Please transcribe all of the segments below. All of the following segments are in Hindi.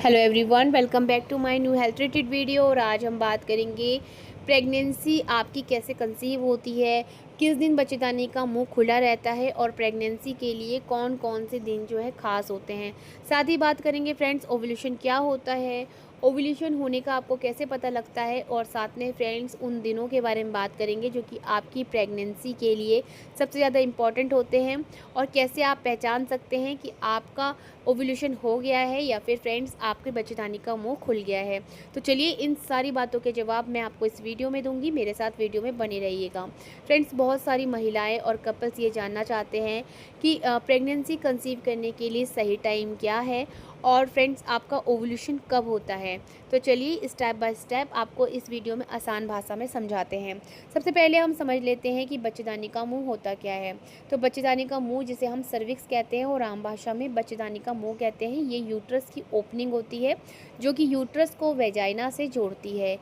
Hello everyone, welcome back to my new health related video. और आज हम बात करेंगे प्रेगनेंसी आपकी कैसे कंसीव होती है, किस दिन बच्चेदानी का मुंह खुला रहता है और प्रेगनेंसी के लिए कौन कौन से दिन जो है ख़ास होते हैं। साथ ही बात करेंगे फ्रेंड्स ओव्यूलेशन क्या होता है, ओव्यूलेशन होने का आपको कैसे पता लगता है, और साथ में फ्रेंड्स उन दिनों के बारे में बात करेंगे जो कि आपकी प्रेगनेंसी के लिए सबसे ज़्यादा इम्पॉर्टेंट होते हैं, और कैसे आप पहचान सकते हैं कि आपका ओव्यूलेशन हो गया है या फिर फ्रेंड्स आपके बच्चेदानी का मुंह खुल गया है। तो चलिए इन सारी बातों के जवाब मैं आपको इस वीडियो में दूंगी, मेरे साथ वीडियो में बने रहिएगा। फ्रेंड्स बहुत सारी महिलाएं और कपल्स ये जानना चाहते हैं कि प्रेगनेंसी कंसीव करने के लिए सही टाइम क्या है, और फ्रेंड्स आपका ओव्यूलेशन कब होता है। तो चलिए स्टेप बाय स्टेप आपको इस वीडियो में आसान भाषा में समझाते हैं। सबसे पहले हम समझ लेते हैं कि बच्चेदानी का मुंह होता क्या है। तो बच्चेदानी का मुंह जिसे हम सर्विक्स कहते हैं और आम भाषा में बच्चेदानी का मुंह कहते हैं, ये यूट्रस की ओपनिंग होती है जो कि यूट्रस को वेजाइना से जोड़ती है।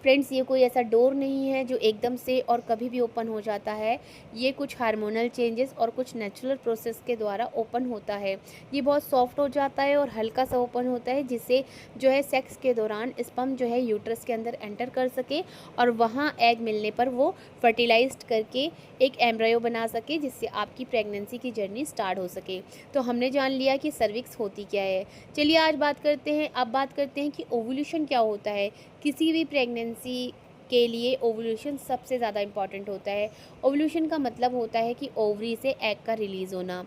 फ्रेंड्स ये कोई ऐसा डोर नहीं है जो एकदम से और कभी भी ओपन हो जाता है। ये कुछ हार्मोनल चेंजेस और कुछ नेचुरल प्रोसेस के द्वारा ओपन होता है। ये बहुत सॉफ्ट हो जाता है और हल्का सा ओपन होता है, जिससे जो है सेक्स के दौरान स्पर्म जो है यूट्रस के अंदर एंटर कर सके और वहाँ एग मिलने पर वो फर्टिलाइज्ड करके एक एम्ब्रायो बना सके, जिससे आपकी प्रेगनेंसी की जर्नी स्टार्ट हो सके। तो हमने जान लिया कि सर्विक्स होती क्या है। चलिए आज बात करते हैं, अब बात करते हैं कि ओव्यूलेशन क्या होता है। किसी भी प्रेगनेंसी के लिए ओव्यूलेशन सबसे ज़्यादा इम्पॉर्टेंट होता है। ओव्यूलेशन का मतलब होता है कि ओवरी से एग का रिलीज़ होना।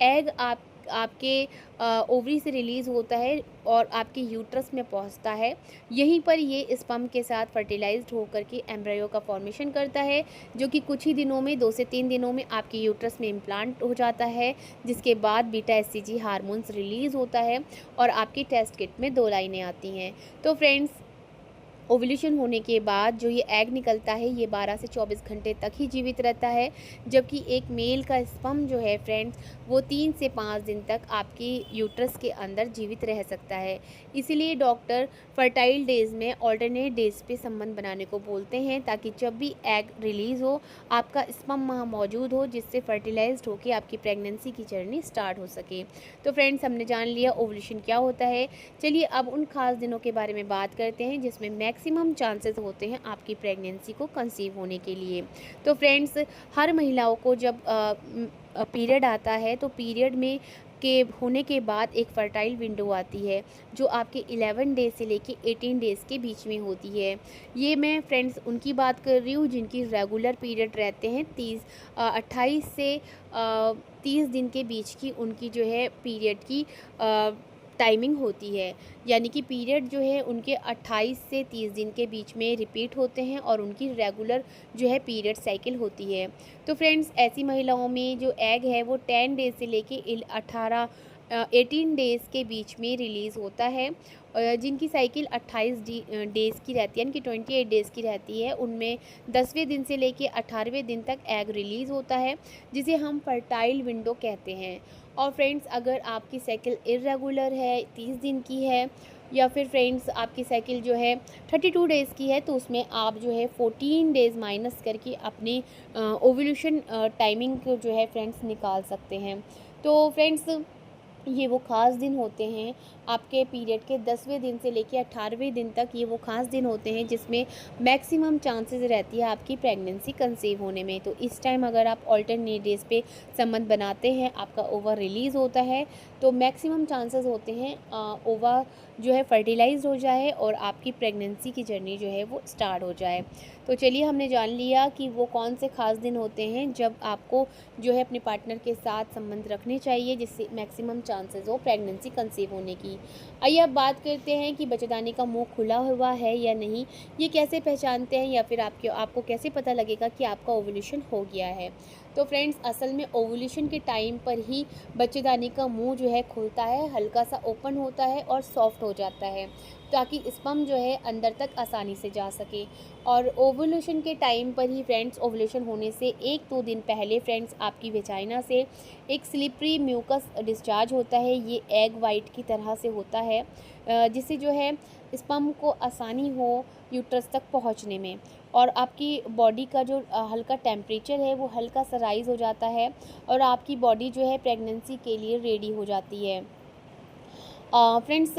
एग आपके ओवरी से रिलीज़ होता है और आपके यूट्रस में पहुंचता है। यहीं पर ये स्पर्म के साथ फर्टिलाइज्ड होकर के एम्ब्रायो का फॉर्मेशन करता है, जो कि कुछ ही दिनों में 2 से 3 दिनों में आपके यूट्रस में इम्प्लांट हो जाता है, जिसके बाद बीटा एचसीजी हार्मोन्स रिलीज़ होता है और आपकी टेस्ट किट में 2 लाइनें आती हैं। तो फ्रेंड्स ओव्यूलेशन होने के बाद जो ये एग निकलता है ये 12 से 24 घंटे तक ही जीवित रहता है, जबकि एक मेल का स्पर्म जो है फ्रेंड्स वो 3 से 5 दिन तक आपकी यूट्रस के अंदर जीवित रह सकता है। इसीलिए डॉक्टर फर्टाइल डेज़ में ऑल्टरनेट डेज़ पे संबंध बनाने को बोलते हैं, ताकि जब भी एग रिलीज़ हो आपका स्पर्म वहाँ मौजूद हो, जिससे फर्टिलाइज्ड होकर आपकी प्रेगनेंसी की जर्नी स्टार्ट हो सके। तो फ्रेंड्स हमने जान लिया ओव्यूलेशन क्या होता है। चलिए अब उन खास दिनों के बारे में बात करते हैं जिसमें मैक्सिमम चांसेस होते हैं आपकी प्रेगनेंसी को कंसीव होने के लिए। तो फ्रेंड्स हर महिलाओं को जब पीरियड आता है तो पीरियड में के होने के बाद एक फर्टाइल विंडो आती है, जो आपके 11 डेज से लेके 18 डेज़ के बीच में होती है। ये मैं फ्रेंड्स उनकी बात कर रही हूँ जिनकी रेगुलर पीरियड रहते हैं 28 से 30 दिन के बीच की उनकी जो है पीरियड की टाइमिंग होती है। यानी कि पीरियड जो है उनके 28 से 30 दिन के बीच में रिपीट होते हैं और उनकी रेगुलर जो है पीरियड साइकिल होती है। तो फ्रेंड्स ऐसी महिलाओं में जो एग है वो 10 डेज से लेके 18 डेज़ के बीच में रिलीज़ होता है। जिनकी साइकिल 28 डेज़ की रहती है, यानी कि 28 डेज़ की रहती है, उनमें 10वें दिन से लेके 18वें दिन तक एग रिलीज़ होता है, जिसे हम फर्टाइल विंडो कहते हैं। और फ्रेंड्स अगर आपकी साइकिल इर्रेगुलर है, 30 दिन की है, या फिर फ्रेंड्स आपकी साइकिल जो है 32 डेज़ की है, तो उसमें आप जो है 14 डेज़ माइनस करके अपनी ओव्यूलेशन टाइमिंग को जो है फ्रेंड्स निकाल सकते हैं। तो फ्रेंड्स ये वो ख़ास दिन होते हैं आपके पीरियड के 10वें दिन से लेके 18वें दिन तक। ये वो ख़ास दिन होते हैं जिसमें मैक्सिमम चांसेस रहती है आपकी प्रेगनेंसी कंसीव होने में। तो इस टाइम अगर आप ऑल्टरनेट डेज़ पे संबंध बनाते हैं, आपका ओवर रिलीज़ होता है, तो मैक्सिमम चांसेस होते हैं ओवा जो है फर्टिलाइज हो जाए और आपकी प्रेगनेंसी की जर्नी जो है वो स्टार्ट हो जाए। तो चलिए हमने जान लिया कि वो कौन से ख़ास दिन होते हैं जब आपको जो है अपने पार्टनर के साथ संबंध रखने चाहिए, जिससे मैक्सिमम चांसेस हो प्रेगनेंसी कंसीव होने की। आइए अब बात करते हैं कि बच्चेदानी का मुंह खुला हुआ है या नहीं, ये कैसे पहचानते हैं, या फिर आपको कैसे पता लगेगा कि आपका ओव्यूलेशन हो गया है। तो फ्रेंड्स असल में ओव्यूलेशन के टाइम पर ही बच्चेदानी का मुंह जो है खुलता है, हल्का सा ओपन होता है और सॉफ्ट हो जाता है, ताकि स्पर्म जो है अंदर तक आसानी से जा सके। और ओव्यूलेशन के टाइम पर ही फ्रेंड्स ओव्यूलेशन होने से 1-2 दिन पहले फ्रेंड्स आपकी वेजाइना से एक स्लिपरी म्यूकस डिस्चार्ज होता है। ये एग वाइट की तरह से होता है, जिससे जो है स्पर्म को आसानी हो यूट्रस तक पहुंचने में, और आपकी बॉडी का जो हल्का टेम्परेचर है वो हल्का सा राइज़ हो जाता है और आपकी बॉडी जो है प्रेगनेंसी के लिए रेडी हो जाती है। फ्रेंड्स,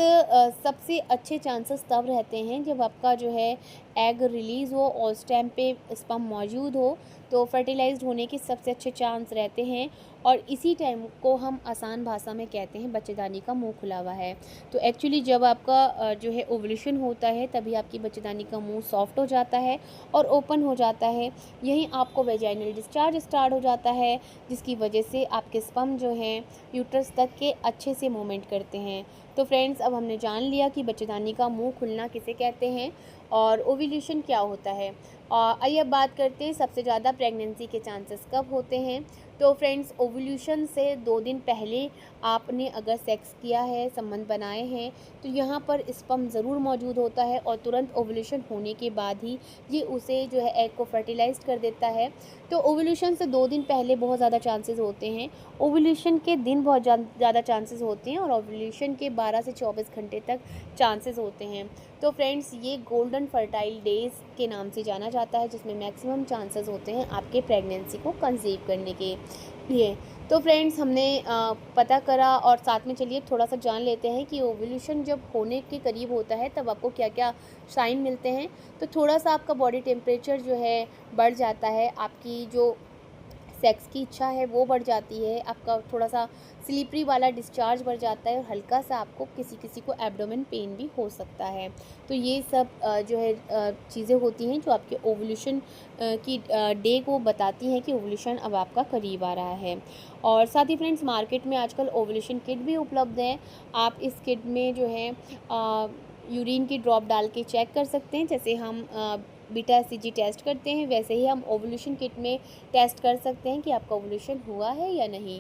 सबसे अच्छे चांसेस तब रहते हैं जब आपका जो है एग रिलीज़ हो और उस टाइम पे स्पर्म मौजूद हो, तो फर्टिलाइज्ड होने के सबसे अच्छे चांस रहते हैं। और इसी टाइम को हम आसान भाषा में कहते हैं बच्चेदानी का मुंह खुला हुआ है। तो एक्चुअली जब आपका जो है ओवुलेशन होता है तभी आपकी बच्चेदानी का मुंह सॉफ्ट हो जाता है और ओपन हो जाता है। यहीं आपको वेजाइनल डिस्चार्ज स्टार्ट हो जाता है, जिसकी वजह से आपके स्पर्म जो हैं यूट्रस तक के अच्छे से मूवमेंट करते हैं। तो फ्रेंड्स, अब हमने जान लिया कि बच्चेदानी का मुंह खुलना किसे कहते हैं और ओव्यूलेशन क्या होता है। आइए अब बात करते हैं सबसे ज़्यादा प्रेगनेंसी के चांसेस कब होते हैं। तो फ्रेंड्स, ओव्यूलेशन से 2 दिन पहले आपने अगर सेक्स किया है, संबंध बनाए हैं, तो यहाँ पर स्पर्म ज़रूर मौजूद होता है और तुरंत ओव्यूलेशन होने के बाद ही ये उसे जो है एग को फर्टिलाइज कर देता है। तो ओव्यूलेशन से 2 दिन पहले बहुत ज़्यादा चांसेस होते हैं, ओव्यूलेशन के दिन बहुत ज़्यादा चांसेस होते हैं और ओव्यूलेशन के 12 से 24 घंटे तक चांसेस होते हैं। तो फ्रेंड्स, ये गोल्डन फर्टाइल डेज़ के नाम से जाना जाता है, जिसमें मैक्सिमम चांसेस होते हैं आपके प्रेगनेंसी को कंसीव करने के लिए। तो फ्रेंड्स, हमने पता करा और साथ में चलिए थोड़ा सा जान लेते हैं कि ओव्यूलेशन जब होने के करीब होता है तब आपको क्या क्या साइन मिलते हैं। तो थोड़ा सा आपका बॉडी टेम्परेचर जो है बढ़ जाता है, आपकी जो सेक्स की इच्छा है वो बढ़ जाती है, आपका थोड़ा सा स्लीपरी वाला डिस्चार्ज बढ़ जाता है और हल्का सा आपको किसी को एब्डोमेन पेन भी हो सकता है। तो ये सब जो है चीज़ें होती हैं जो आपके ओव्यूलेशन की डे को बताती हैं कि ओव्यूलेशन अब आपका करीब आ रहा है। और साथ ही फ्रेंड्स, मार्केट में आजकल ओव्यूलेशन किट भी उपलब्ध है। आप इस किट में जो है यूरिन की ड्रॉप डाल के चेक कर सकते हैं। जैसे हम बीटा एससीजी टेस्ट करते हैं, वैसे ही हम ओव्यूलेशन किट में टेस्ट कर सकते हैं कि आपका ओव्यूलेशन हुआ है या नहीं।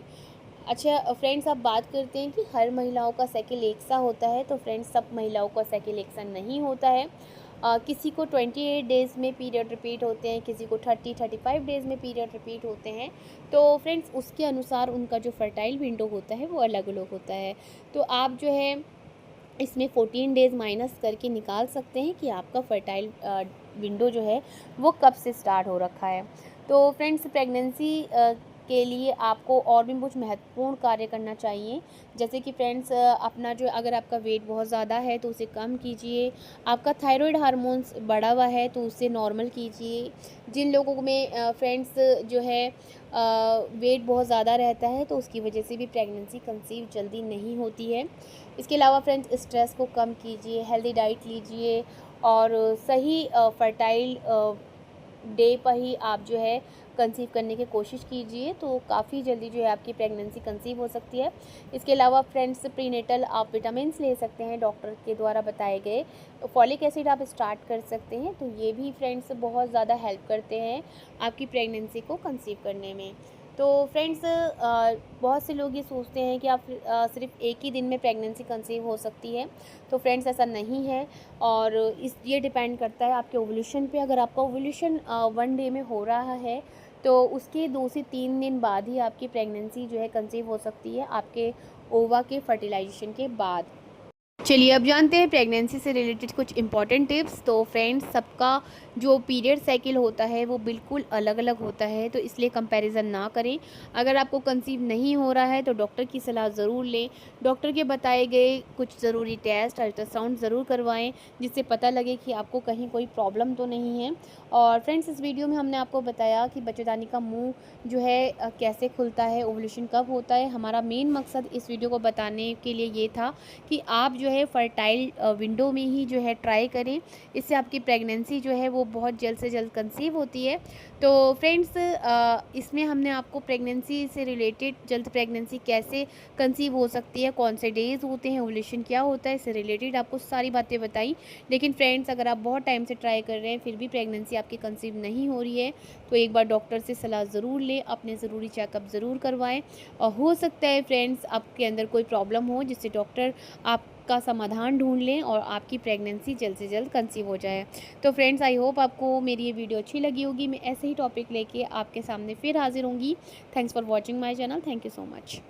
अच्छा फ्रेंड्स, अब बात करते हैं कि हर महिलाओं का साइकिल एक सा होता है। तो फ्रेंड्स, सब महिलाओं का साइकिल एक सा नहीं होता है। किसी को 28 डेज़ में पीरियड रिपीट होते हैं, किसी को 30-35 डेज़ में पीरियड रिपीट होते हैं। तो फ्रेंड्स, उसके अनुसार उनका जो फर्टाइल विंडो होता है वो अलग अलग होता है। तो आप जो है इसमें 14 डेज़ माइनस करके निकाल सकते हैं कि आपका फर्टाइल विंडो जो है वो कब से स्टार्ट हो रखा है। तो फ्रेंड्स, प्रेगनेंसी के लिए आपको और भी कुछ महत्वपूर्ण कार्य करना चाहिए। जैसे कि फ्रेंड्स, अपना जो अगर आपका वेट बहुत ज़्यादा है तो उसे कम कीजिए। आपका थायराइड हार्मोन्स बढ़ा हुआ है तो उसे नॉर्मल कीजिए। जिन लोगों में फ्रेंड्स जो है वेट बहुत ज़्यादा रहता है तो उसकी वजह से भी प्रेगनेंसी कंसीव जल्दी नहीं होती है। इसके अलावा फ्रेंड्स, स्ट्रेस को कम कीजिए, हेल्दी डाइट लीजिए और सही फर्टाइल डे पर ही आप जो है कंसीव करने की कोशिश कीजिए, तो काफ़ी जल्दी जो है आपकी प्रेगनेंसी कंसीव हो सकती है। इसके अलावा फ्रेंड्स, प्रीनेटल आप विटामिन्स ले सकते हैं डॉक्टर के द्वारा बताए गए। फॉलिक एसिड आप स्टार्ट कर सकते हैं, तो ये भी फ्रेंड्स बहुत ज़्यादा हेल्प करते हैं आपकी प्रेगनेंसी को कंसीव करने में। तो फ्रेंड्स, बहुत से लोग ये सोचते हैं कि आप सिर्फ एक ही दिन में प्रेगनेंसी कंसीव हो सकती है। तो फ्रेंड्स, ऐसा नहीं है और ये डिपेंड करता है आपके ओवुलेशन पे। अगर आपका ओवुलेशन 1 डे में हो रहा है तो उसके 2 से 3 दिन बाद ही आपकी प्रेगनेंसी जो है कंसीव हो सकती है, आपके ओवा के फर्टिलाइजेशन के बाद। चलिए अब जानते हैं प्रेगनेंसी से रिलेटेड कुछ इंपॉर्टेंट टिप्स। तो फ्रेंड्स, सबका जो पीरियड साइकिल होता है वो बिल्कुल अलग अलग होता है, तो इसलिए कंपैरिजन ना करें। अगर आपको कंसीव नहीं हो रहा है तो डॉक्टर की सलाह ज़रूर लें। डॉक्टर के बताए गए कुछ ज़रूरी टेस्ट, अल्ट्रासाउंड ज़रूर करवाएं, जिससे पता लगे कि आपको कहीं कोई प्रॉब्लम तो नहीं है। और फ्रेंड्स, इस वीडियो में हमने आपको बताया कि बच्चेदानी का मुँह जो है कैसे खुलता है, ओवुलेशन कब होता है। हमारा मेन मकसद इस वीडियो को बताने के लिए ये था कि आप जो है फर्टाइल विंडो में ही जो है ट्राई करें। इससे आपकी प्रेगनेंसी जो है वो बहुत जल्द से जल्द कंसीव होती है। तो फ्रेंड्स, इसमें हमने आपको प्रेगनेंसी से रिलेटेड जल्द प्रेगनेंसी कैसे कंसीव हो सकती है, कौन से डेज़ होते हैं, ओवुलेशन क्या होता है, इससे रिलेटेड आपको सारी बातें बताई। लेकिन फ्रेंड्स, अगर आप बहुत टाइम से ट्राई कर रहे हैं फिर भी प्रेगनेंसी आपकी कंसीव नहीं हो रही है तो एक बार डॉक्टर से सलाह ज़रूर लें, अपने ज़रूरी चेकअप ज़रूर करवाएं। और हो सकता है फ्रेंड्स आपके अंदर कोई प्रॉब्लम हो जिससे डॉक्टर आपका समाधान ढूंढ लें और आपकी प्रेगनेंसी जल्द से जल्द कंसीव हो जाए। तो फ्रेंड्स, आई होप आपको मेरी ये वीडियो अच्छी लगी होगी। मैं ऐसे ही टॉपिक लेके आपके सामने फिर हाजिर होंगी। Thanks for watching my channel. Thank you so much.